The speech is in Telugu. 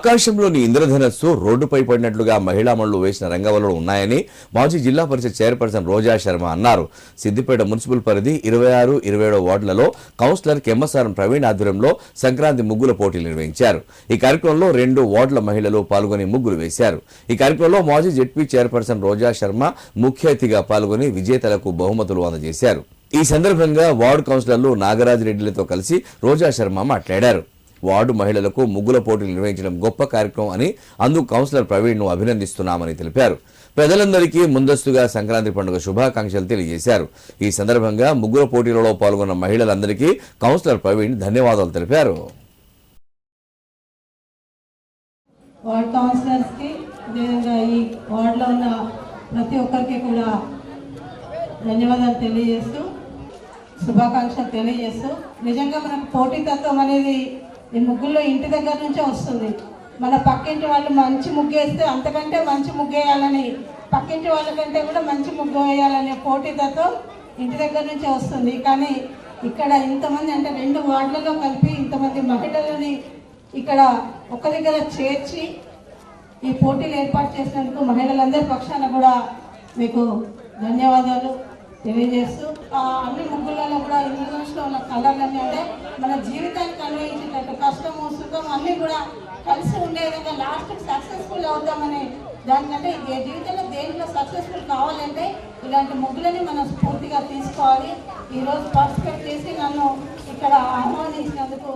ఆకాశంలోని ఇంద్రధనస్సు రోడ్డుపై పడినట్లుగా మహిళామణులు వేసిన రంగవల్లులు ఉన్నాయని మాజీ జిల్లా పరిషత్ చైర్పర్సన్ రోజా శర్మ అన్నారు. సిద్దిపేట మున్సిపల్ పరిధి 26, 27 వార్డులలో కౌన్సిలర్ కెమ్మసారం ప్రవీణ్ ఆధ్వర్యంలో సంక్రాంతి ముగ్గుల పోటీలు నిర్వహించారు. ఈ కార్యక్రమంలో 2 వార్డుల మహిళలు పాల్గొని ముగ్గులు వేశారు. ఈ కార్యక్రమంలో మాజీ జెడ్పీ చైర్పర్సన్ రోజా శర్మ ముఖ్య అతిథిగా పాల్గొని విజేతలకు బహుమతులు అందజేశారు. ఈ సందర్భంగా వార్డు కౌన్సిలర్లు నాగరాజరెడ్డిలతో కలిసి రోజా శర్మ మాట్లాడారు. వార్డు మహిళలకు ముగ్గుల పోటీలు నిర్వహించడం గొప్ప కార్యక్రమం అని, అందుకు కౌన్సిలర్ ప్రవీణ్ ను అభినందిస్తున్నామని తెలిపారు. ప్రజలందరికీ ముందస్తుగా సంక్రాంతి పండుగ శుభాకాంక్షలు తెలియజేశారు. ఈ సందర్భంగా ముగ్గుల పోటీలలో పాల్గొన్న మహిళలందరికీ కౌన్సిలర్ ప్రవీణ్ ధన్యవాదాలు తెలిపారు. వార్డ్ కౌన్సిలర్స్ కి ఈ వార్డులో ఉన్న ప్రతి ఒక్కరికి కూడా ధన్యవాదాలు తెలియజేస్తూ శుభాకాంక్షలు తెలియజేస్తూ, నిజంగా మనకు పోటీతత్వం అనేది ఈ ముగ్గుల్లో ఇంటి దగ్గర నుంచే వస్తుంది. మన పక్కింటి వాళ్ళు మంచి ముగ్గు వేస్తే అంతకంటే మంచి ముగ్గు వేయాలని, పక్కింటి వాళ్ళకంటే కూడా మంచి ముగ్గు వేయాలనే పోటీతత్వం ఇంటి దగ్గర నుంచే వస్తుంది. కానీ ఇక్కడ ఇంతమంది అంటే 2 వార్డులలో కలిపి ఇంతమంది మహిళలని ఇక్కడ ఒక దగ్గర చేర్చి ఈ పోటీలు ఏర్పాటు చేసినందుకు మహిళలందరి పక్షాన కూడా మీకు ధన్యవాదాలు తెలియజేస్తూ, అన్ని ముగ్గులలో కూడా ఇంగ్లీష్లో ఉన్న కళలన్నీ అంటే మన జీవితానికి అన్వయించేటట్టు కష్టము సుఖం అన్నీ కూడా కలిసి ఉండే విధంగా లాస్ట్కి సక్సెస్ఫుల్ అవుతామని, దానికంటే జీవితంలో దేంట్లో సక్సెస్ఫుల్ కావాలంటే ఇలాంటి ముగ్గులని మనం స్ఫూర్తిగా తీసుకోవాలి. ఈరోజు పార్టిసిపేట్ చేసి నన్ను ఇక్కడ ఆహ్వానించినందుకు